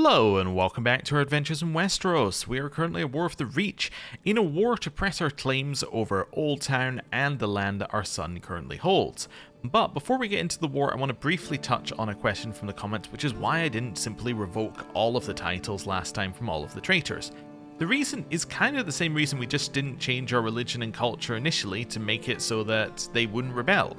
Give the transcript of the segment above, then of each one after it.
Hello and welcome back to our adventures in Westeros. We are currently at War of the Reach, in a war to press our claims over Oldtown and the land that our son currently holds. But before we get into the war, I want to briefly touch on a question from the comments, which is why I didn't simply revoke all of the titles last time from all of the traitors. The reason is kind of the same reason we just didn't change our religion and culture initially to make it so that they wouldn't rebel.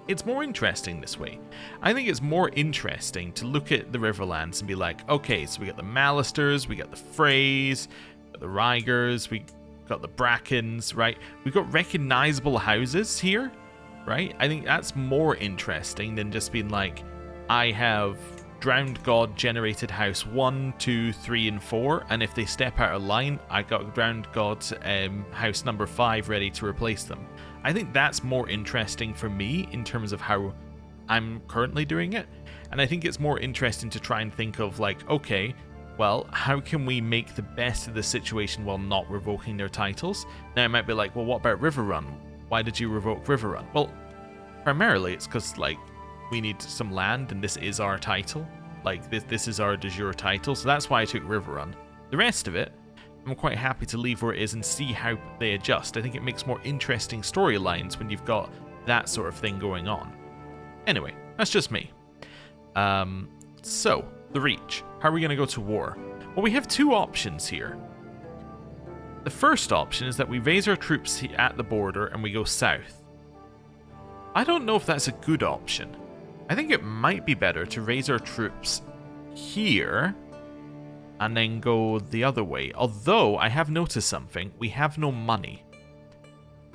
It's more interesting this way. I think it's more interesting to look at the Riverlands and be like, okay, so we got the Malisters, we got the Freys, we got the Rygers, we got the Brackens, right? We've got recognizable houses here, right? I think that's more interesting than just being like, I have Drowned God generated house 1, 2, 3, and 4, and if they step out of line, I got Drowned God house number 5 ready to replace them. I think that's more interesting for me in terms of how I'm currently doing it. And I think it's more interesting to try and think of like, okay, well, how can we make the best of the situation while not revoking their titles? Now, it might be like, well, what about Riverrun? Why did you revoke Riverrun? Well, primarily it's because, like, we need some land and this is our title. Like, this is our de jure title, so that's why I took Riverrun. The rest of it, I'm quite happy to leave where it is and see how they adjust. I think it makes more interesting storylines when you've got that sort of thing going on. Anyway, that's just me. So, the Reach. How are we going to go to war? Well, we have two options here. The first option is that we raise our troops at the border and we go south. I don't know if that's a good option. I think it might be better to raise our troops here and then go the other way. Although, I have noticed something. We have no money.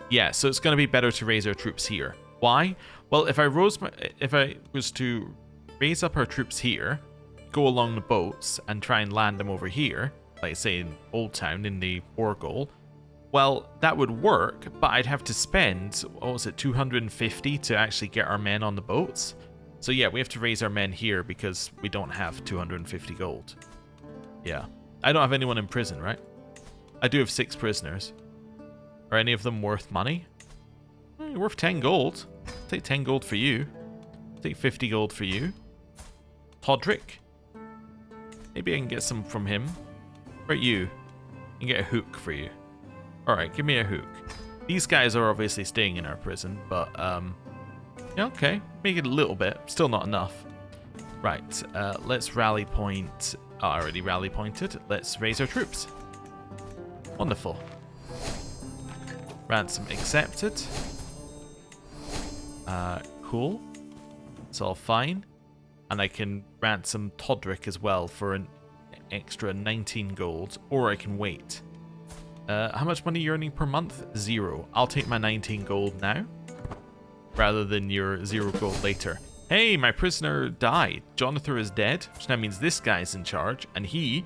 Yeah, so it's going to be better to raise our troops here. Why? Well, if I was to raise up our troops here, go along the boats, and try and land them over here, like say in Oldtown in the war goal, well, that would work, but I'd have to spend, what was it, 250 to actually get our men on the boats? So yeah, we have to raise our men here because we don't have 250 gold. Yeah. I don't have anyone in prison, right? I do have 6 prisoners. Are any of them worth money? You're worth 10 gold. I'll take 10 gold for you. I'll take 50 gold for you. Todrick. Maybe I can get some from him. Right, you. I can get a hook for you. Alright, give me a hook. These guys are obviously staying in our prison, but, yeah, okay. Make it a little bit. Still not enough. Right, let's rally point. Oh, I already rally pointed. Let's raise our troops. Wonderful. Ransom accepted. Cool. It's all fine. And I can ransom Todrick as well for an extra 19 gold, or I can wait. How much money are you earning per month? 0. I'll take my 19 gold now, rather than your 0 gold later. Hey, my prisoner died. Jonathan is dead, which now means this guy's in charge, and he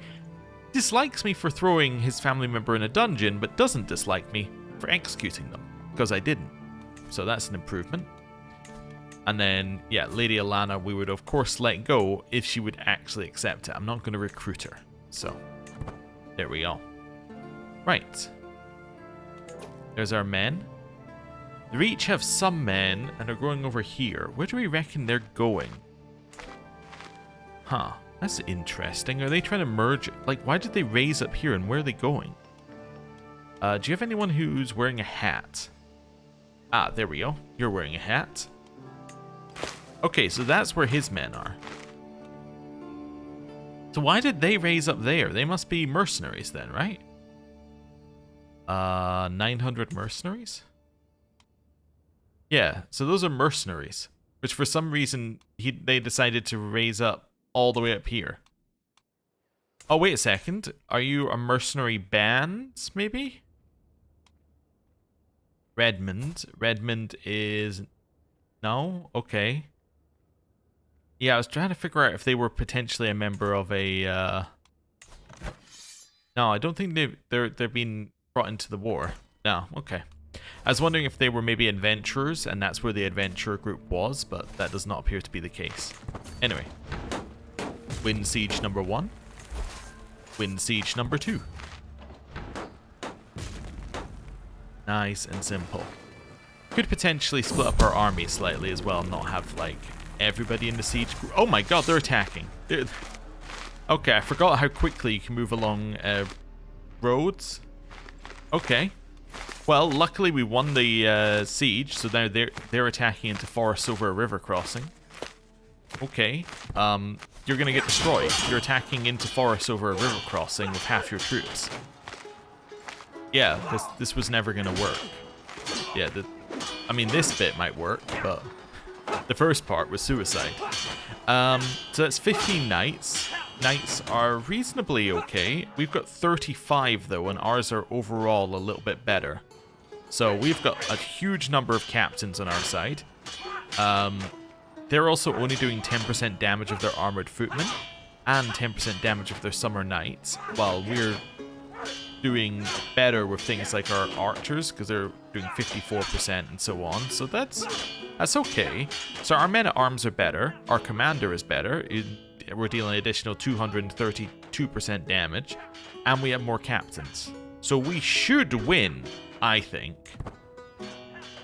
dislikes me for throwing his family member in a dungeon, but doesn't dislike me for executing them, because I didn't. So that's an improvement. And then, yeah, Lady Alana, we would of course let go if she would actually accept it. I'm not going to recruit her. So, there we go. Right. There's our men. The Reach have some men and are going over here. Where do we reckon they're going? Huh. That's interesting. Are they trying to merge? Like, why did they raise up here and where are they going? Do you have anyone who's wearing a hat? Ah, there we go. You're wearing a hat. Okay, so that's where his men are. So why did they raise up there? They must be mercenaries then, right? 900 mercenaries? Yeah, so those are mercenaries, which for some reason they decided to raise up all the way up here. Oh, wait a second. Are you a mercenary band, maybe? Redmond. Redmond is... No? Okay. Yeah, I was trying to figure out if they were potentially a member of a... No, I don't think they're being brought into the war. No, okay. I was wondering if they were maybe adventurers, and that's where the adventurer group was, but that does not appear to be the case. Anyway. Win siege number 1. Win siege number 2. Nice and simple. Could potentially split up our army slightly as well, not have, like, everybody in the siege group. Oh my god, they're attacking. Okay, I forgot how quickly you can move along roads. Okay. Well, luckily we won the siege, so now they're attacking into forests over a river crossing. Okay. You're gonna get destroyed. You're attacking into forests over a river crossing with half your troops. Yeah, this was never gonna work. Yeah, I mean, this bit might work, but the first part was suicide. So that's 15 knights. Knights are reasonably okay. We've got 35 though, and ours are overall a little bit better. So we've got a huge number of captains on our side. They're also only doing 10% damage of their armored footmen and 10% damage of their summer knights, while we're doing better with things like our archers, because they're doing 54% and so on. So that's okay. So our men-at-arms are better. Our commander is better. We're dealing additional 232% damage, and we have more captains. So we should win, I think.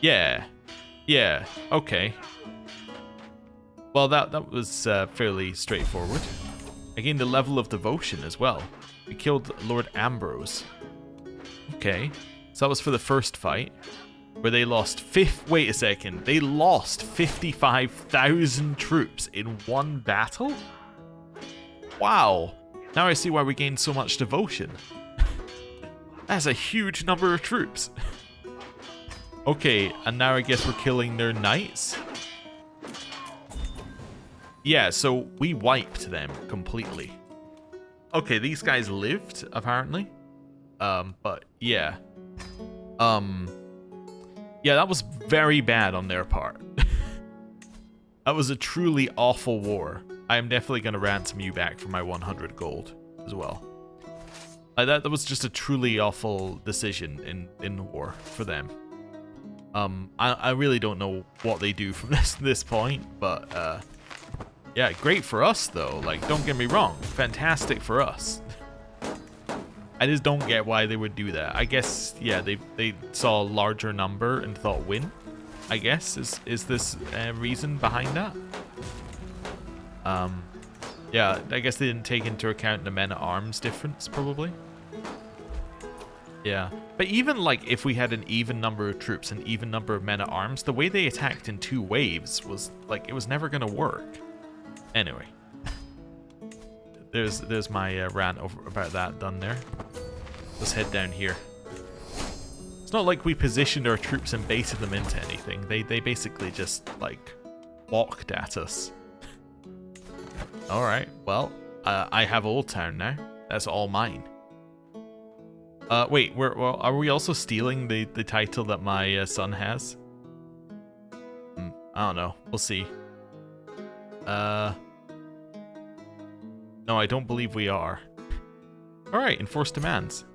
Yeah. Yeah. Okay. Well, that was fairly straightforward. Again, the level of devotion as well. We killed Lord Ambrose. Okay. So that was for the first fight, where they lost wait a second. They lost 55,000 troops in one battle? Wow. Now I see why we gained so much devotion. That's a huge number of troops. Okay, and now I guess we're killing their knights? Yeah, so we wiped them completely. Okay, these guys lived, apparently. But yeah. Yeah, that was very bad on their part. That was a truly awful war. I am definitely going to ransom you back for my 100 gold as well. That was just a truly awful decision in the war for them. I really don't know what they do from this point, but yeah, great for us though. Like, don't get me wrong, fantastic for us. I just don't get why they would do that. I guess, yeah, they saw a larger number and thought win. I guess is this reason behind that? Yeah, I guess they didn't take into account the men-at-arms difference, probably. Yeah, but even like if we had an even number of troops and even number of men-at-arms, the way they attacked in 2 waves was like it was never gonna work. Anyway, there's my rant about that done there. Let's head down here. It's not like we positioned our troops and baited them into anything. They basically just like walked at us. All right, well, I have Oldtown now. That's all mine. Wait, are we also stealing the title that my son has? I don't know. We'll see. No, I don't believe we are. All right, enforce demands.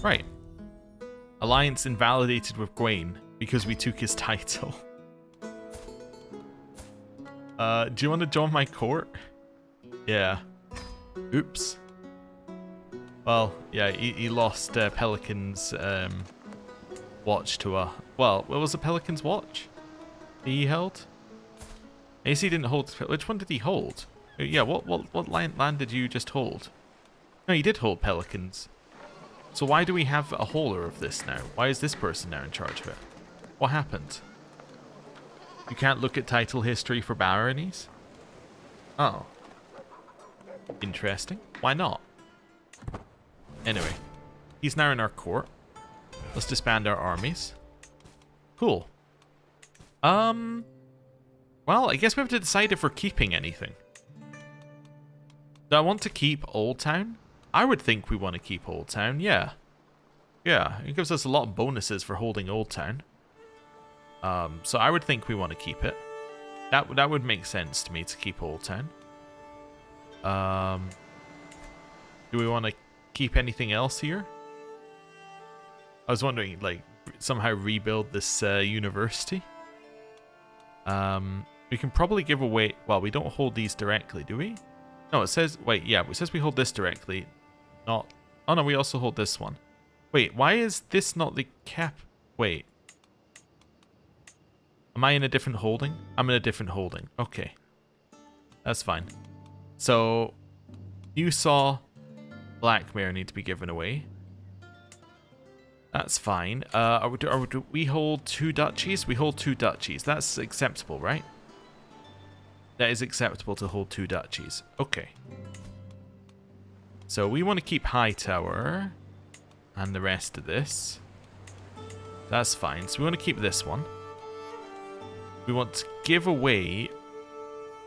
Right. Alliance invalidated with Gwaine because we took his title. Do you want to join my court? Yeah. Oops. Well, yeah, he lost Pelican's watch to a... Well, what was a Pelican's watch he held? AC didn't hold... Which one did he hold? Yeah, what land did you just hold? No, he did hold Pelicans. So why do we have a holder of this now? Why is this person now in charge of it? What happened? You can't look at title history for baronies? Oh. Interesting. Why not? Anyway, he's now in our court. Let's disband our armies. Cool. Well, I guess we have to decide if we're keeping anything. Do I want to keep Oldtown? I would think we want to keep Oldtown, yeah. Yeah, it gives us a lot of bonuses for holding Oldtown. So I would think we want to keep it. That would make sense to me to keep Oldtown. Do we want to keep anything else here? I was wondering, like, somehow rebuild this university. We can probably give away... Well, we don't hold these directly, do we? No, it says... Wait, yeah, it says we hold this directly. Not... Oh, no, we also hold this one. Wait, why is this not the cap... Wait. Am I in a different holding? I'm in a different holding. Okay. That's fine. So, you saw Black Mare need to be given away. That's fine. Do we hold 2 duchies? We hold 2 duchies. That's acceptable, right? That is acceptable to hold 2 duchies. Okay. So we want to keep Hightower and the rest of this. That's fine. So we want to keep this one. We want to give away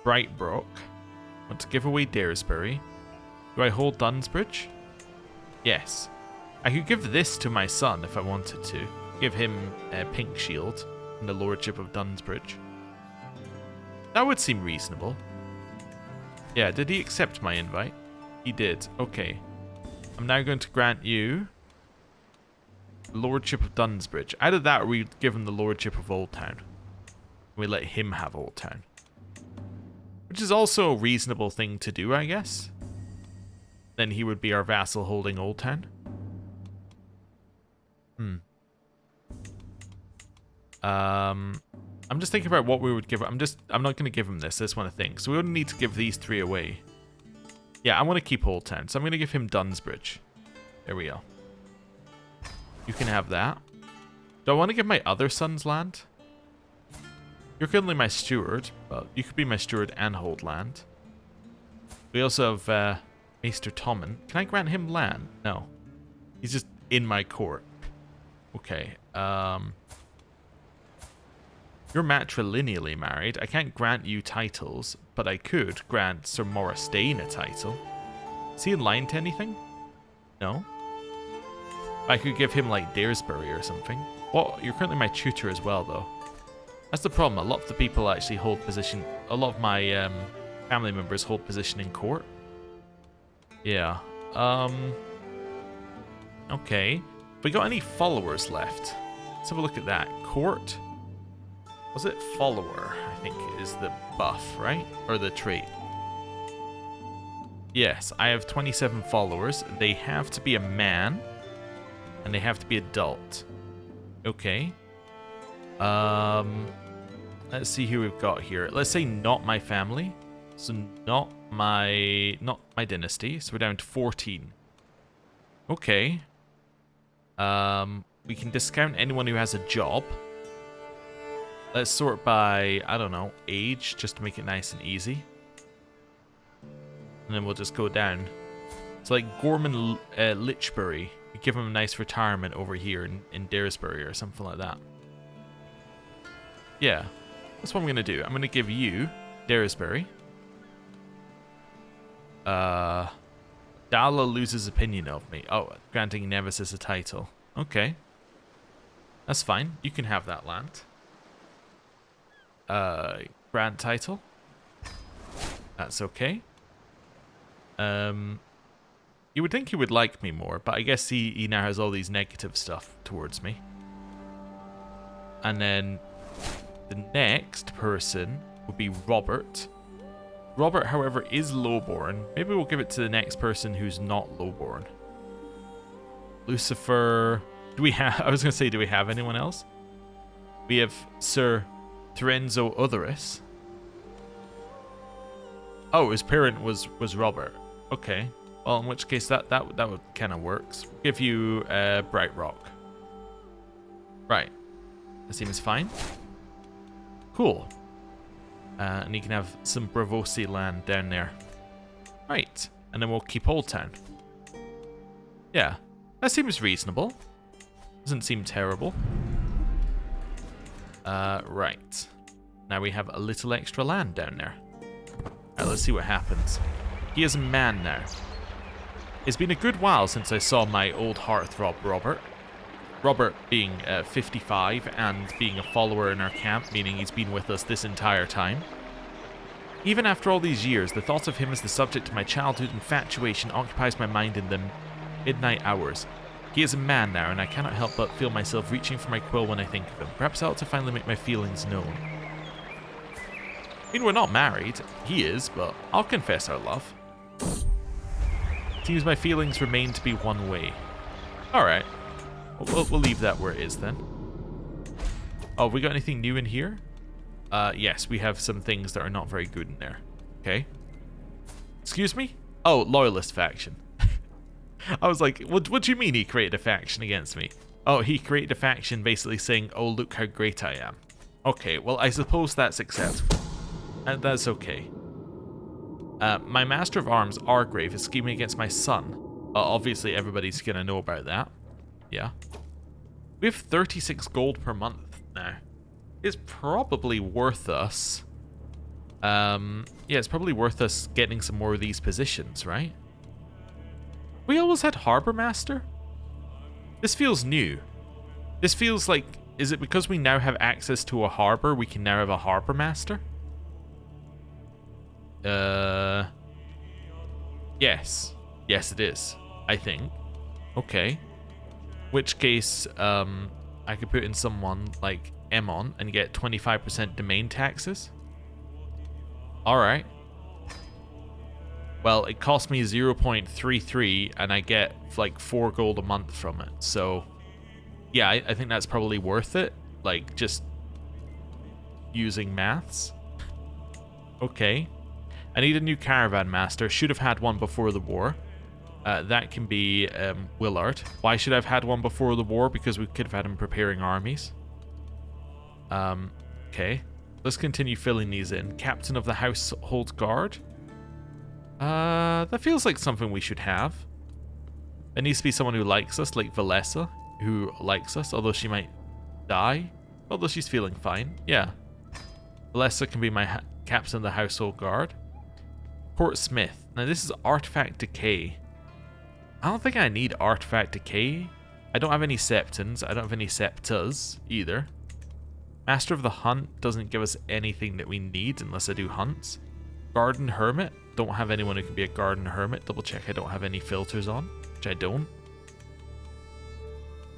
Brightbrook. We want to give away Daresbury. Do I hold Dunsbridge? Yes. I could give this to my son if I wanted to. Give him a Pink Shield and the Lordship of Dunsbridge. That would seem reasonable. Yeah, did he accept my invite? He did. Okay. I'm now going to grant you Lordship of Dunsbridge. Either that or we give him the Lordship of Oldtown. We let him have Oldtown. Which is also a reasonable thing to do, I guess. Then he would be our vassal holding Oldtown. I'm just thinking about what we would give. I'm not going to give him this. I just want to think. So we only need to give these 3 away. Yeah, I want to keep Oldtown. So I'm going to give him Dunsbridge. There we go. You can have that. Do I want to give my other son's land? You're currently my steward, but you could be my steward and hold land. We also have Maester Tommen. Can I grant him land? No. He's just in my court. Okay. You're matrilineally married. I can't grant you titles, but I could grant Sir Morristain a title. Is he in line to anything? No. I could give him like Daresbury or something. Well, you're currently my tutor as well, though. That's the problem. A lot of the people actually hold position. A lot of my family members hold position in court. Yeah. Okay. We got any followers left? Let's have a look at that. Court. Was it follower? I think is the buff, right? Or the trait. Yes, I have 27 followers. They have to be a man. And they have to be adult. Okay. Let's see who we've got here. Let's say not my family. So not my dynasty. So we're down to 14. Okay. We can discount anyone who has a job. Let's sort by, I don't know, age, just to make it nice and easy. And then we'll just go down. So like Gorman Lichbury, we give him a nice retirement over here in Daresbury or something like that. Yeah, that's what I'm going to do. I'm going to give you Daresbury. Dala loses opinion of me. Oh, granting Nemesis a title. Okay. That's fine. You can have that land. Grant title. That's okay. You would think he would like me more, but I guess he now has all these negative stuff towards me. And then the next person would be Robert. Robert, however, is lowborn. Maybe we'll give it to the next person who's not lowborn. Lucifer. Do we have... I was going to say, do we have anyone else? We have Sir Terenzo Otheris. Oh, his parent was Robert. Okay. Well, in which case that would kind of works. We'll give you Bright Rock. Right. That seems fine. Cool. And you can have some Bravosi land down there. Right. And then we'll keep Oldtown. Yeah. That seems reasonable. Doesn't seem terrible. Right. Now we have a little extra land down there. Alright, let's see what happens. He is a man now. It's been a good while since I saw my old heartthrob Robert. Robert being 55 and being a follower in our camp, meaning he's been with us this entire time. Even after all these years, the thought of him as the subject of my childhood infatuation occupies my mind in the midnight hours. He is a man now, and I cannot help but feel myself reaching for my quill when I think of him. Perhaps I ought to finally make my feelings known. I mean, we're not married. He is, but I'll confess our love. Seems my feelings remain to be one way. Alright. We'll leave that where it is then. Oh, we got anything new in here? Yes, we have some things that are not very good in there. Okay. Excuse me? Oh, loyalist faction. I was like, what do you mean he created a faction against me? Oh, he created a faction basically saying, oh, look how great I am. Okay, well, I suppose that's acceptable. That's okay. My Master of Arms, Argrave, is scheming against my son. Obviously, everybody's going to know about that. Yeah. We have 36 gold per month now. It's probably worth us... yeah, it's probably worth us getting some more of these positions, right? We always had Harbor Master? This feels new. This feels like... Is it because we now have access to a harbor, we can now have a Harbor Master? Yes. Yes, it is. I think. Okay. Which case, I could put in someone like Emon and get 25% domain taxes. Alright. Well, it cost me 0.33 and I get like 4 gold a month from it. So, yeah, I think that's probably worth it. Like, just using maths. Okay. I need a new caravan master. Should have had one before the war. That can be Willard. Why should I have had one before the war? Because we could have had him preparing armies. Okay. Let's continue filling these in. Captain of the Household Guard. That feels like something we should have. It needs to be someone who likes us, like Valessa, who likes us, although she might die. Although she's feeling fine. Yeah. Valessa can be my Captain of the Household Guard. Port Smith. Now this is Artifact Decay. I don't think I need Artifact Decay. I don't have any Septons. I don't have any Septas either. Master of the Hunt doesn't give us anything that we need unless I do hunts. Garden Hermit. Don't have anyone who can be a Garden Hermit. Double check I don't have any filters on, which I don't.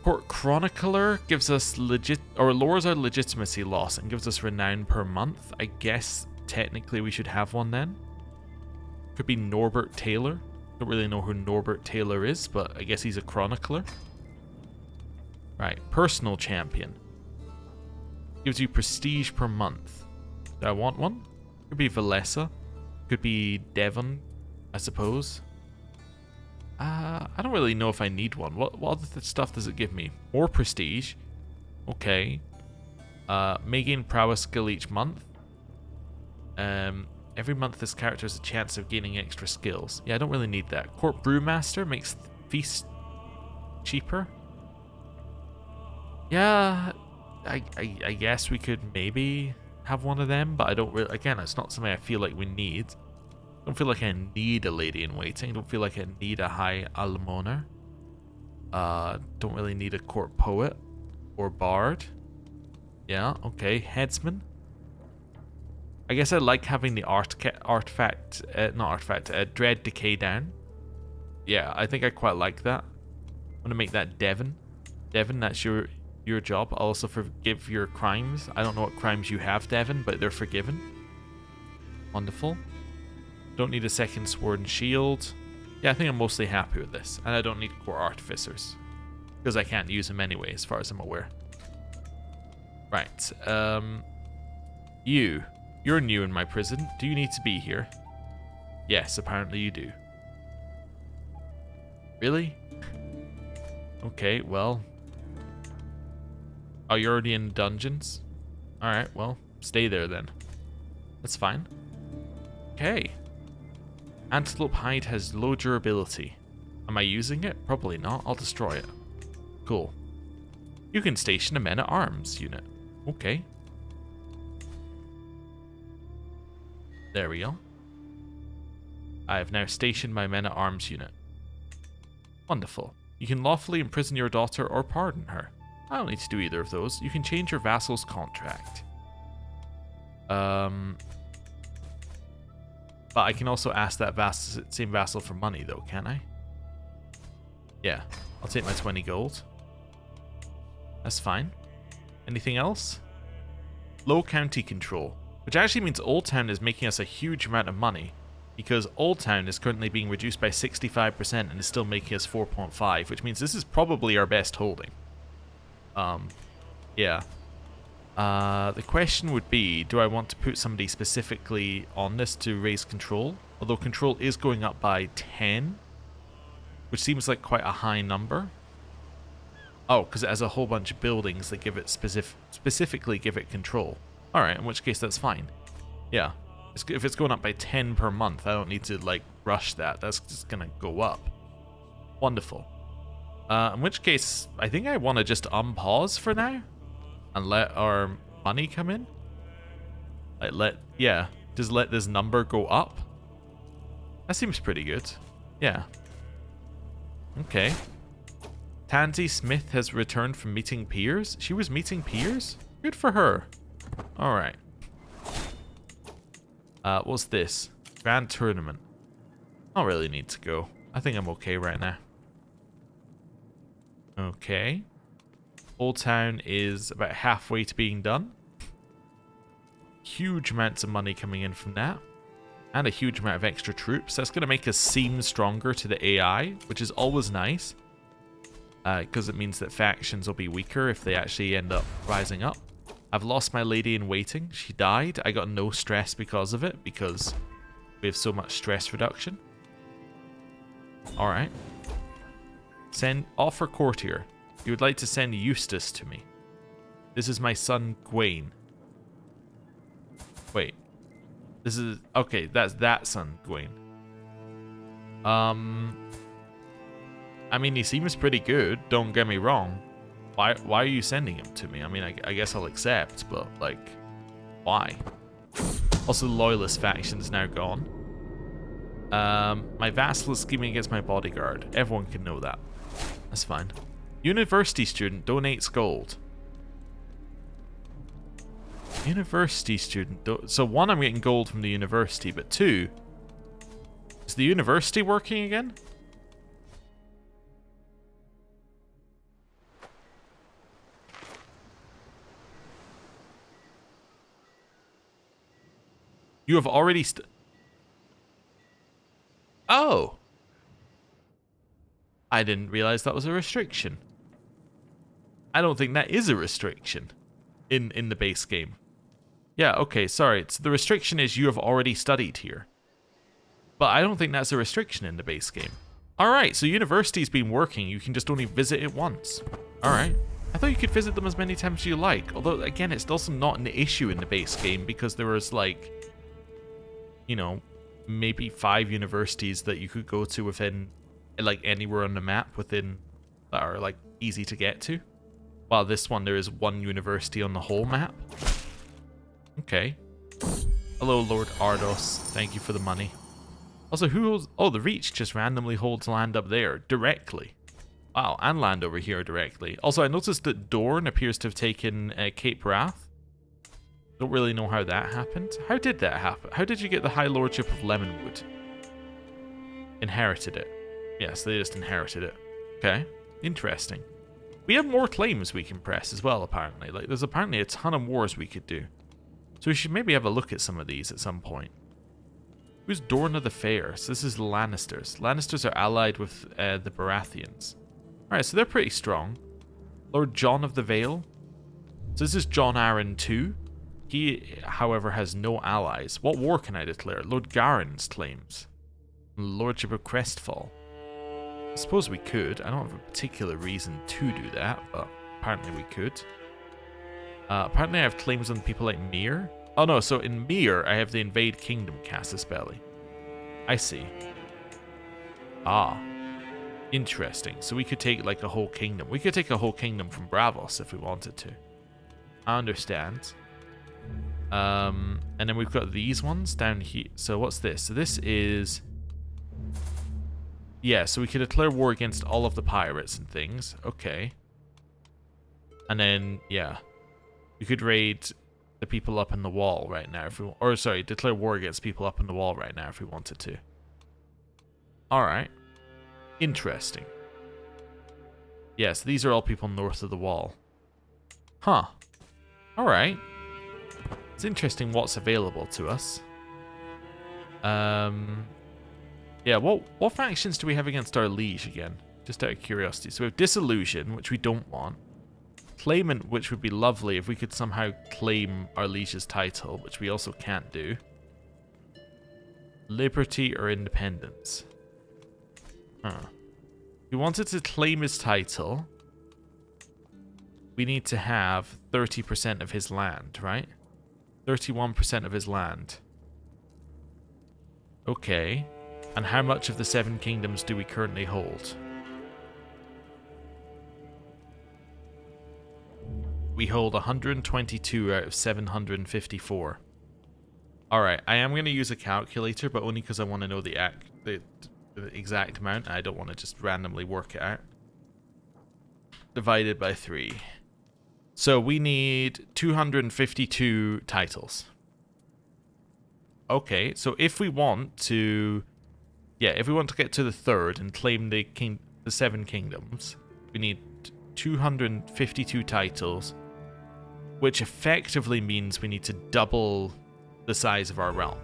Court Chronicler gives us lowers our legitimacy loss and gives us renown per month. I guess technically we should have one then. Could be Norbert Taylor. Don't really know who Norbert Taylor is, but I guess he's a chronicler. Right, personal champion. Gives you prestige per month. Do I want one? Could be Valessa. Could be Devon, I suppose. I don't really know if I need one. What other stuff does it give me? More prestige. Okay. May gain prowess skill each month. Every month this character has a chance of gaining extra skills. Yeah, I don't really need that. Court Brewmaster makes feast cheaper. Yeah, I guess we could maybe have one of them, but I don't really... Again, it's not something I feel like we need. I don't feel like I need a lady in waiting. I don't feel like I need a high almoner. Don't really need a court poet or bard. Yeah, okay. Headsman. I guess I like having the Dread Decay down. Yeah, I think I quite like that. I'm gonna make that Devon. Devon, that's your job. I'll also forgive your crimes. I don't know what crimes you have, Devon, but they're forgiven. Wonderful. Don't need a second sword and shield. Yeah, I think I'm mostly happy with this. And I don't need core artificers. Because I can't use them anyway, as far as I'm aware. Right. You're new in my prison. Do you need to be here? Yes, apparently you do. Really? Okay, well. Oh, you're already in dungeons? Alright, well, stay there then. That's fine. Okay. Antelope hide has low durability. Am I using it? Probably not. I'll destroy it. Cool. You can station a men-at-arms unit. Okay. There we go. I have now stationed my men-at-arms unit. Wonderful. You can lawfully imprison your daughter or pardon her. I don't need to do either of those. You can change your vassal's contract. But I can also ask that same vassal for money, though, can't I? Yeah. I'll take my 20 gold. That's fine. Anything else? Low county control. Which actually means Oldtown is making us a huge amount of money. Because Oldtown is currently being reduced by 65% and is still making us 4.5. Which means this is probably our best holding. Yeah. The question would be, do I want to put somebody specifically on this to raise control? Although control is going up by 10, which seems like quite a high number. Oh, because it has a whole bunch of buildings that give it specifically give it control. Alright, in which case that's fine. Yeah. If it's going up by 10 per month, I don't need to, like, rush that. That's just going to go up. Wonderful. In which case, I think I want to just unpause for now. And let our money come in. Like, just let this number go up. That seems pretty good. Yeah. Okay. Tansy Smith has returned from meeting peers. She was meeting peers? Good for her. Alright. What's this? Grand Tournament. I don't really need to go. I think I'm okay right now. Okay. Oldtown is about halfway to being done. Huge amounts of money coming in from that. And a huge amount of extra troops. That's going to make us seem stronger to the AI, which is always nice. Because it means that factions will be weaker if they actually end up rising up. I've lost my lady in waiting. She died. I got no stress because of it, because we have so much stress reduction. Alright. Offer courtier. You would like to send Eustace to me. This is my son, Gawain. Wait. This is... Okay, that's that son, Gawain. I mean, he seems pretty good, don't get me wrong. Why are you sending him to me? I mean, I guess I'll accept, but, like, why? Also, the Loyalist faction is now gone. My vassal is scheming against my bodyguard. Everyone can know that. That's fine. University student donates gold. University student... So, one, I'm getting gold from the university, but two... Is the university working again? You have already Oh! I didn't realize that was a restriction. I don't think that is a restriction in the base game. Yeah, okay, sorry. So the restriction is you have already studied here. But I don't think that's a restriction in the base game. Alright, so university's been working. You can just only visit it once. Alright. I thought you could visit them as many times as you like. Although, again, it's also not an issue in the base game because there was, like... You know, maybe 5 universities that you could go to within, like, anywhere on the map within that are, like, easy to get to. While this one, there is 1 university on the whole map. Okay. Hello, Lord Ardos. Thank you for the money. Also, who holds... Oh, the Reach just randomly holds land up there directly. Wow, and land over here directly. Also, I noticed that Dorne appears to have taken Cape Wrath. Don't really know how that happened. How did that happen? How did you get the High Lordship of Lemonwood? Inherited it. Yes, they just inherited it. Okay, interesting. We have more claims we can press as well, apparently. Like, there's apparently a ton of wars we could do. So we should maybe have a look at some of these at some point. Who's Dorne of the Fair? So this is the Lannisters. Lannisters are allied with the Baratheons. Alright, so they're pretty strong. Lord John of the Vale. So this is John Arryn II. He, however, has no allies. What war can I declare? Lord Garen's claims. Lordship of Crestfall. I suppose we could. I don't have a particular reason to do that, but apparently we could. Apparently I have claims on people like Mir. Oh no, so in Mir, I have the Invade Kingdom Casus Belli. I see. Ah. Interesting. So we could take, like, a whole kingdom. We could take a whole kingdom from Bravos if we wanted to. I understand. And then we've got these ones down here. So what's this? So this is... Yeah, so we could declare war against all of the pirates and things. Okay. And then, yeah. We could raid the people up in the wall right now if we... Or, sorry, declare war against people up in the wall right now if we wanted to. Alright. Interesting. Yeah, so these are all people north of the wall. Huh. Alright. It's interesting what's available to us. Yeah, what factions do we have against our liege again? Just out of curiosity. So we have Disillusion, which we don't want. claimant, which would be lovely if we could somehow claim our liege's title, which we also can't do. Liberty or independence? Huh. If we wanted to claim his title, we need to have 30% of his land, right? 31% of his land. Okay. And how much of the 7 kingdoms do we currently hold? We hold 122 out of 754. Alright, I am going to use a calculator, but only because I want to know the exact amount. I don't want to just randomly work it out. Divided by 3. So we need 252 titles. Okay, so if we want to... Yeah, if we want to get to the 3rd and claim the 7 kingdoms, we need 252 titles, which effectively means we need to double the size of our realm,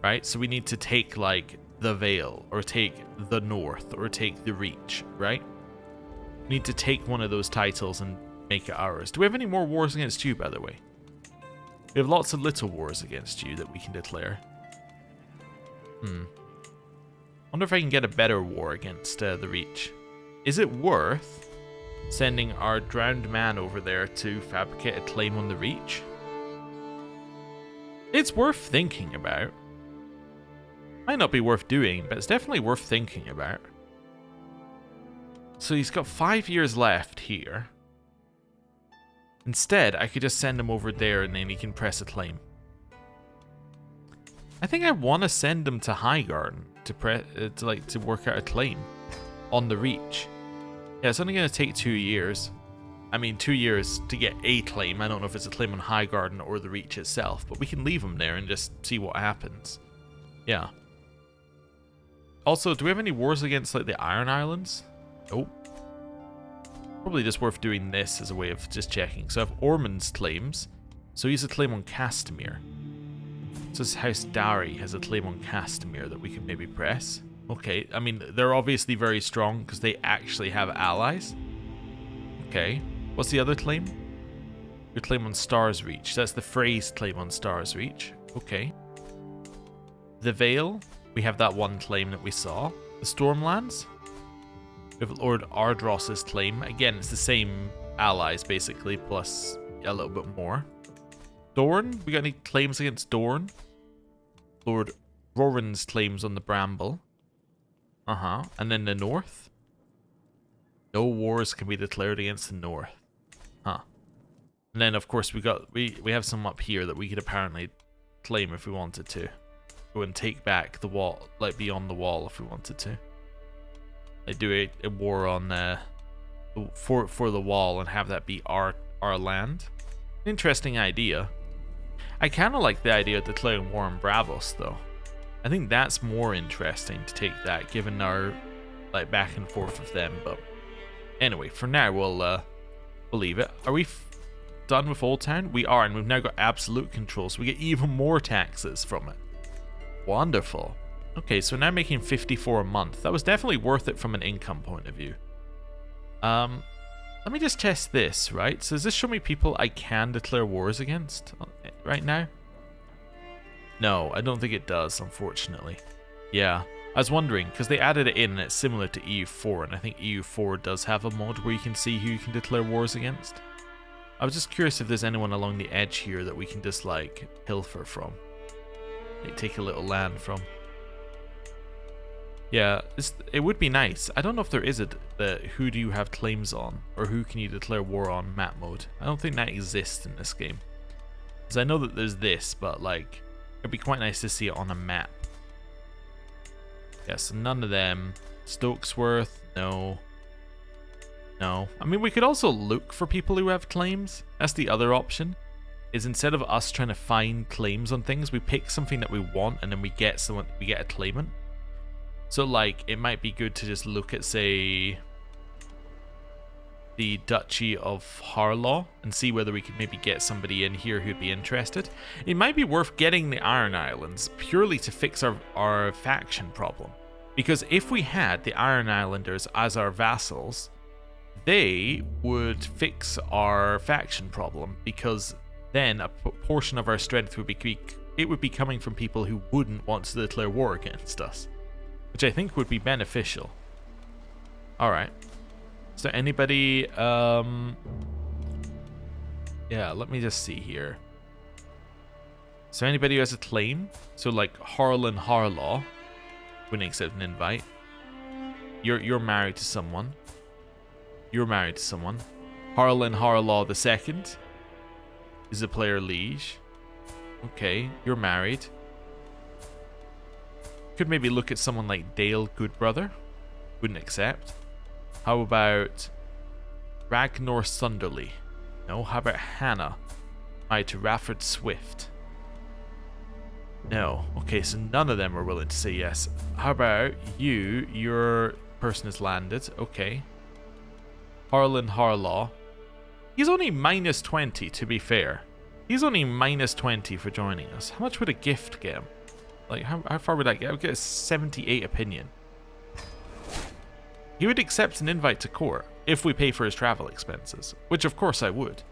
right? So we need to take, like, the Vale, or take the North, or take the Reach, right? We need to take one of those titles and make it ours. Do we have any more wars against you, by the way? We have lots of little wars against you that we can declare. Wonder if I can get a better war against the Reach. Is it worth sending our drowned man over there to fabricate a claim on the Reach? It's worth thinking about. Might not be worth doing, but it's definitely worth thinking about. So he's got 5 years left here. Instead, I could just send him over there and then he can press a claim. I think I want to send him to Highgarden to work out a claim on the Reach. Yeah, it's only going to take 2 years. I mean, 2 years to get a claim. I don't know if it's a claim on Highgarden or the Reach itself, but we can leave him there and just see what happens. Yeah. Also, do we have any wars against, like, the Iron Islands? Nope. Probably just worth doing this as a way of just checking. So I have Ormond's claims. So he's a claim on Castamere. So his House Dari has a claim on Castamere that we could maybe press. Okay, I mean, they're obviously very strong because they actually have allies. Okay, what's the other claim? Your claim on Stars Reach. That's the Frey's claim on Stars Reach. Okay. The Vale, we have that one claim that we saw. The Stormlands, we have Lord Ardross's claim. Again, it's the same allies, basically, plus a little bit more. Dorne, we got any claims against Dorne? Lord Roran's claims on the Bramble. And then the North? No wars can be declared against the North. And then, of course, we have some up here that we could apparently claim if we wanted to. Go and take back the wall, like beyond the wall if we wanted to. Like do a war on for the wall and have that be our land. Interesting idea. I kind of like the idea of declaring war on Bravos though. I think that's more interesting to take that, given our like back and forth with them. But anyway, for now we'll leave it. Are we done with Oldtown? We are, and we've now got absolute control, so we get even more taxes from it. Wonderful. Okay, so now making 54 a month. That was definitely worth it from an income point of view. Let me just test this, right? So does this show me people I can declare wars against right now? No, I don't think it does, unfortunately. Yeah, I was wondering, because they added it in and it's similar to EU4, and I think EU4 does have a mod where you can see who you can declare wars against. I was just curious if there's anyone along the edge here that we can just, like, pilfer from. Like, take a little land from. Yeah, it would be nice. I don't know if there is who do you have claims on, or who can you declare war on map mode. I don't think that exists in this game. Because I know that there's this, but, like, it'd be quite nice to see it on a map. Yeah, so none of them. Stokesworth, no. No. I mean, we could also look for people who have claims. That's the other option. Is instead of us trying to find claims on things, we pick something that we want and then we get a claimant. So, like, it might be good to just look at, say, the Duchy of Harlaw and see whether we could maybe get somebody in here who'd be interested. It might be worth getting the Iron Islands purely to fix our faction problem. Because if we had the Iron Islanders as our vassals, they would fix our faction problem, because then a portion of our strength would be coming from people who wouldn't want to declare war against us, which I think would be beneficial. All right. Is there anybody? Yeah, let me just see here. So anybody who has a claim? So like Harlan Harlaw wouldn't accept an invite. You're married to someone. You're married to someone. Harlan Harlaw II is a player liege. Okay, you're married. Could maybe look at someone like Dale Goodbrother. Wouldn't accept. How about Ragnar Sunderly? No. How about Hannah? Married to Rafford Swift? No. Okay, so none of them are willing to say yes. How about you? Your person has landed. Okay. Harlan Harlaw. He's only minus 20, to be fair. He's only minus 20 for joining us. How much would a gift get him? Like, how far would that get? I would get a 78 opinion. He would accept an invite to court if we pay for his travel expenses, which of course I would.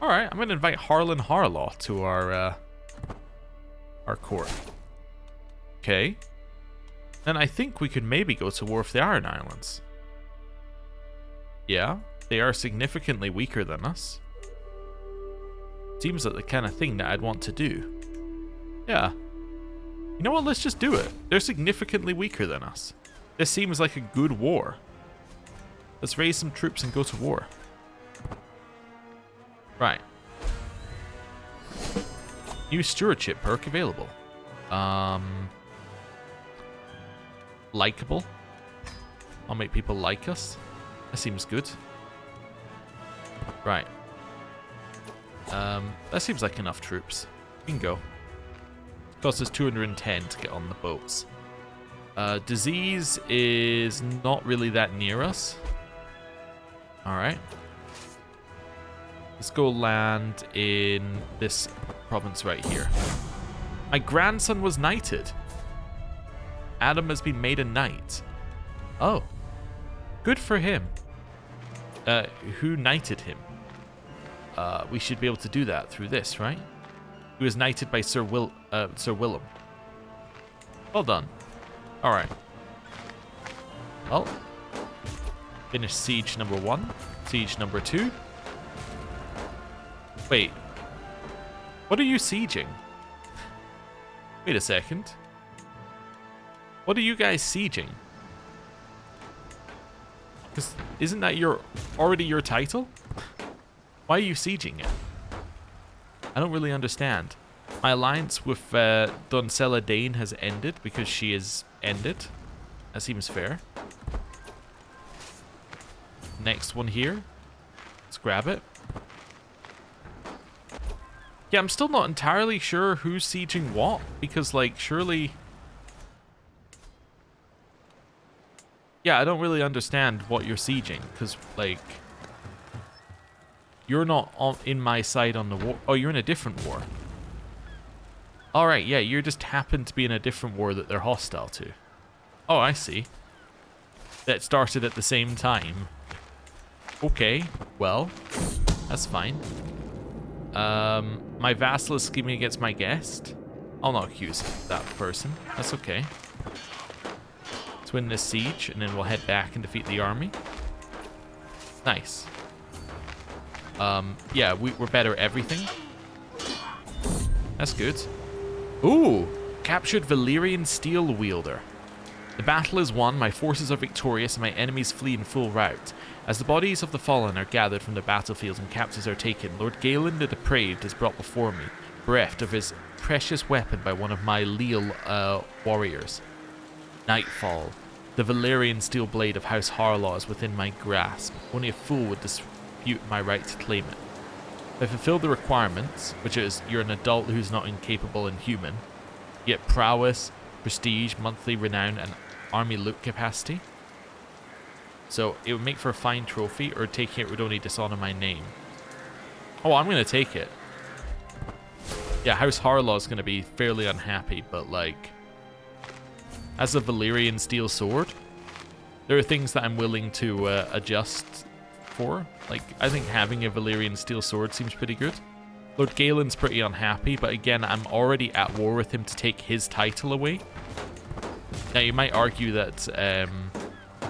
Alright, I'm going to invite Harlan Harlaw to our court. Okay. Then I think we could maybe go to war with the Iron Islands. Yeah, they are significantly weaker than us. Seems like the kind of thing that I'd want to do. Yeah. You know what, let's just do it. They're significantly weaker than us. This seems like a good war. Let's raise some troops and go to war. Right. New stewardship perk available. Likeable. I'll make people like us. That seems good. Right. That seems like enough troops. We can go. Costs us 210 to get on the boats. Disease is not really that near us. Alright. Let's go land in this province right here. My grandson was knighted. Adam has been made a knight. Oh. Good for him. Who knighted him? We should be able to do that through this, right? He was knighted by Sir Willem. Well done. Alright. Well. Finish siege number 1. Siege number 2. Wait. What are you sieging? Wait a second. What are you guys sieging? Because isn't that already your title? Why are you sieging it? I don't really understand. My alliance with Doncella Dane has ended because she is ended. That seems fair. Next one here. Let's grab it. Yeah, I'm still not entirely sure who's sieging what, because, like, surely... Yeah, I don't really understand what you're sieging, because, like... You're not in my side on the war. Oh, you're in a different war. Alright, yeah, you just happen to be in a different war that they're hostile to. Oh, I see. That started at the same time. Okay, well, that's fine. My vassal is scheming against my guest. I'll not accuse that person. That's okay. Let's win this siege, and then we'll head back and defeat the army. Nice. Yeah, we're better at everything. That's good. Ooh! Captured Valyrian Steel Wielder. The battle is won, my forces are victorious, and my enemies flee in full rout. As the bodies of the fallen are gathered from the battlefield and captives are taken, Lord Galen the Depraved is brought before me, bereft of his precious weapon by one of my leal warriors. Nightfall. The Valyrian steel blade of House Harlaw is within my grasp. Only a fool would dispute my right to claim it. If I fulfill the requirements, which is you're an adult who's not incapable and human, you get prowess, prestige, monthly renown, and army loot capacity. So it would make for a fine trophy, or taking it would only dishonor my name. Oh, I'm going to take it. Yeah, House Harlaw is going to be fairly unhappy, but like, as a Valyrian steel sword, there are things that I'm willing to adjust for. Like, I think having a Valyrian steel sword seems pretty good. Lord Galen's pretty unhappy, but again, I'm already at war with him to take his title away. Now, you might argue that the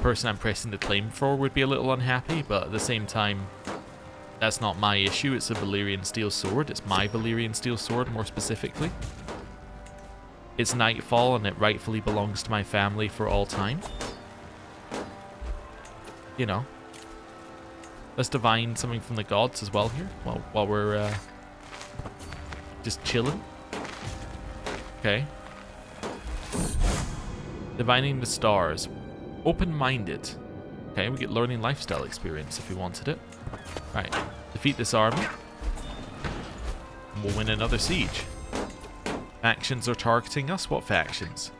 person I'm pressing the claim for would be a little unhappy, but at the same time, that's not my issue. It's a Valyrian steel sword. It's my Valyrian steel sword, more specifically. It's nightfall, and it rightfully belongs to my family for all time. You know. Let's divine something from the gods as well here, while we're just chilling. Okay. Divining the stars. Open-minded. Okay, we get learning lifestyle experience if we wanted it. Right. Defeat this army. And we'll win another siege. Factions are targeting us. What factions?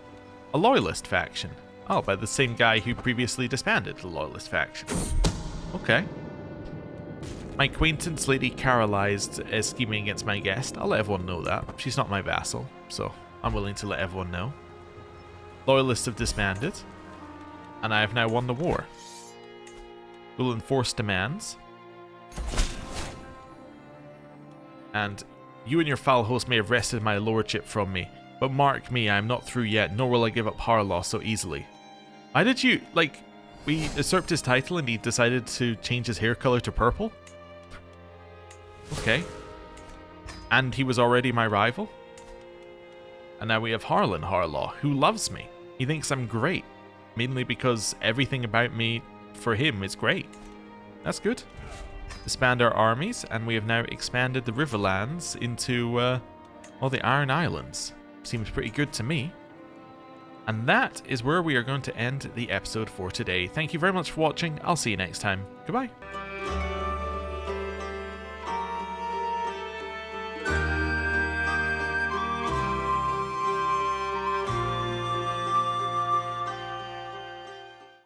A loyalist faction. Oh, by the same guy who previously disbanded the loyalist faction. Okay. My acquaintance, Lady Carolised, is scheming against my guest. I'll let everyone know that. She's not my vassal, so I'm willing to let everyone know. Loyalists have disbanded, and I have now won the war. We'll enforce demands. And you and your foul host may have wrested my lordship from me, but mark me, I am not through yet, nor will I give up Harlaw so easily. Why did you, like, we usurped his title and he decided to change his hair color to purple? Okay. And he was already my rival? And now we have Harlan Harlaw, who loves me. He thinks I'm great, mainly because everything about me, for him, is great. That's good. Disband our armies, and we have now expanded the Riverlands into, well, the Iron Islands. Seems pretty good to me. And that is where we are going to end the episode for today. Thank you very much for watching. I'll see you next time. Goodbye.